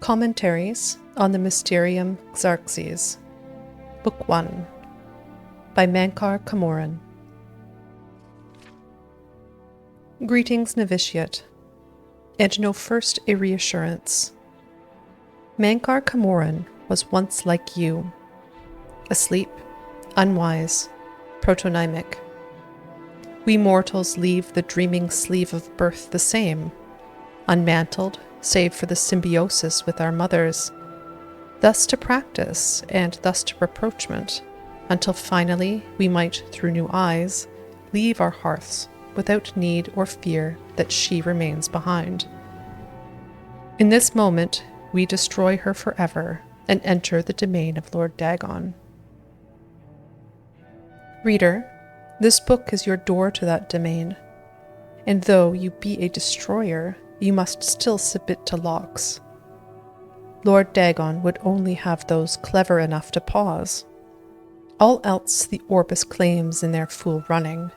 Commentaries on the Mysterium Xarxes, Book 1, by Mankar Camoran. Greetings, novitiate, and know first a reassurance. Mankar Camoran was once like you, asleep, unwise, protonymic. We mortals leave the dreaming sleeve of birth the same, unmantled, save for the symbiosis with our mothers, thus to practice and thus to rapprochement, until finally we might, through new eyes, leave our hearths without need or fear that she remains behind. In this moment, we destroy her forever and enter the domain of Lord Dagon. Reader, this book is your door to that domain, and though you be a destroyer, you must still submit to locks. Lord Dagon would only have those clever enough to pause. All else the Orbis claims in their fool running.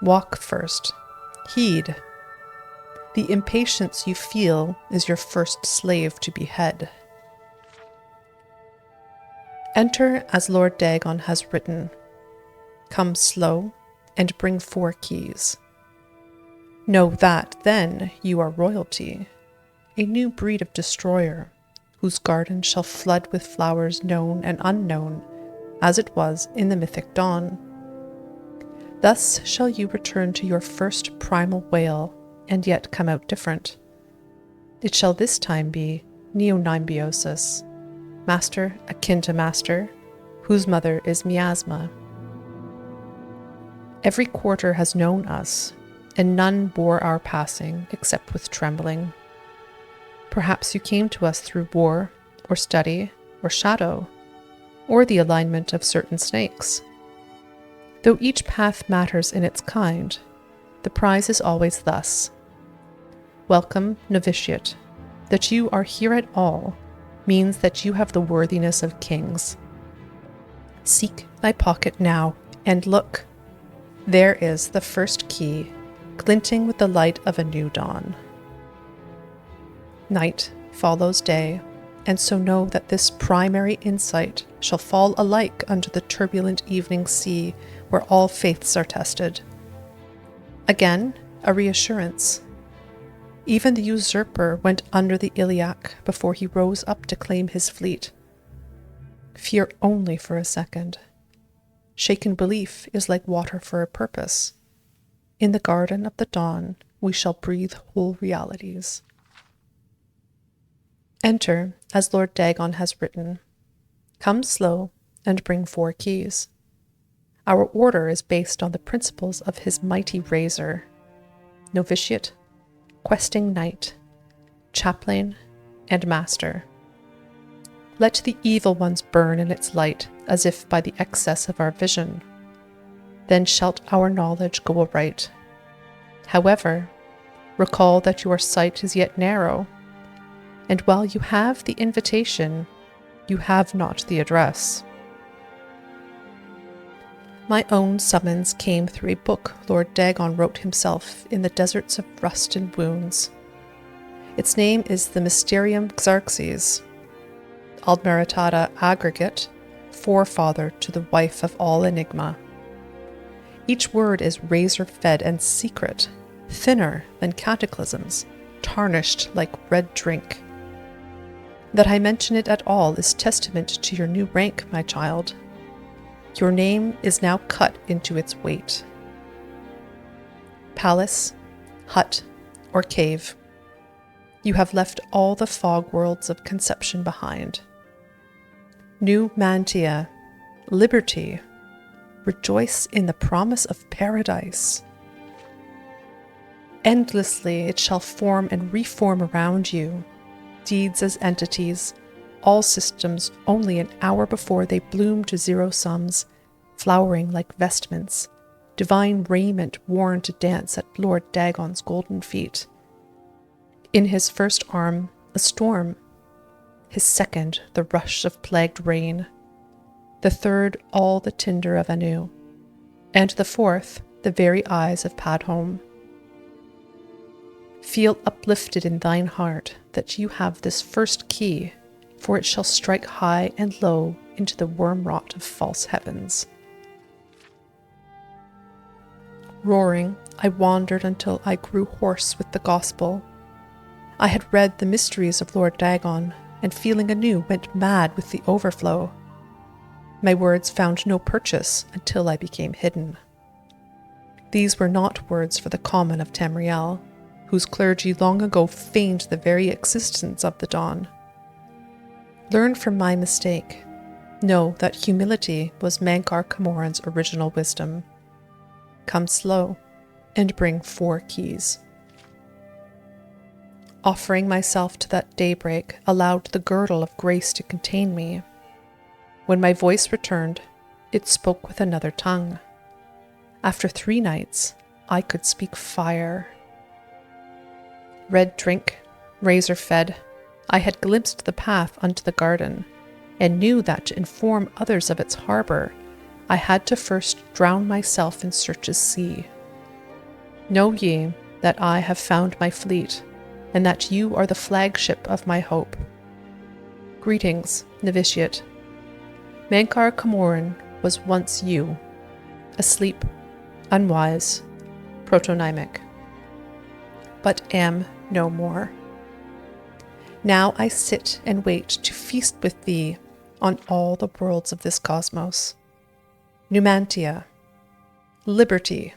Walk first. Heed. The impatience you feel is your first slave to behead. Enter as Lord Dagon has written. Come slow, and bring 4 keys. Know that, then, you are royalty, a new breed of destroyer, whose garden shall flood with flowers known and unknown, as it was in the Mythic Dawn. Thus shall you return to your first primal wail, and yet come out different. It shall this time be neonymbiosis, master akin to master, whose mother is miasma. Every quarter has known us, and none bore our passing except with trembling. Perhaps you came to us through war, or study, or shadow, or the alignment of certain snakes. Though each path matters in its kind, the prize is always thus. Welcome, novitiate. That you are here at all means that you have the worthiness of kings. Seek thy pocket now, and look. There is the first key, glinting with the light of a new dawn. Night follows day, and so know that this primary insight shall fall alike unto the turbulent evening sea where all faiths are tested. Again, a reassurance. Even the usurper went under the iliac before he rose up to claim his fleet. Fear only for a second. Shaken belief is like water for a purpose. In the garden of the dawn, we shall breathe whole realities. Enter, as Lord Dagon has written. Come slow, and bring 4 keys. Our order is based on the principles of his mighty razor. Novitiate, questing knight, chaplain, and master. Let the evil ones burn in its light, as if by the excess of our vision. Then shalt our knowledge go aright. However, recall that your sight is yet narrow, and while you have the invitation, you have not the address. My own summons came through a book Lord Dagon wrote himself in the deserts of rust and wounds. Its name is the Mysterium Xarxes, Admeritada aggregate, forefather to the wife of all enigma. Each word is razor-fed and secret, thinner than cataclysms, tarnished like red drink. That I mention it at all is testament to your new rank, my child. Your name is now cut into its weight. Palace, hut, or cave. You have left all the fog worlds of conception behind. New Mantia, liberty, rejoice in the promise of paradise. Endlessly it shall form and reform around you, deeds as entities, all systems only an hour before they bloom to zero sums, flowering like vestments, divine raiment worn to dance at Lord Dagon's golden feet. In his first arm, a storm. His second, the rush of plagued rain. The third, all the tinder of Anu. And the fourth, the very eyes of Padhome. Feel uplifted in thine heart that you have this first key, for it shall strike high and low into the worm-rot of false heavens. Roaring, I wandered until I grew hoarse with the gospel. I had read the mysteries of Lord Dagon, and feeling anew went mad with the overflow. My words found no purchase until I became hidden. These were not words for the common of Tamriel, whose clergy long ago feigned the very existence of the dawn. Learn from my mistake. Know that humility was Mankar Camoran's original wisdom. Come slow, and bring 4 keys. Offering myself to that daybreak allowed the girdle of grace to contain me. When my voice returned, it spoke with another tongue. After 3 nights, I could speak fire. Red drink, razor fed, I had glimpsed the path unto the garden, and knew that to inform others of its harbor, I had to first drown myself in Search's sea. Know ye that I have found my fleet, and that you are the flagship of my hope. Greetings, novitiate. Mankar Camoran was once you, asleep, unwise, protonymic, but am no more. Now I sit and wait to feast with thee on all the worlds of this cosmos. Numantia, liberty,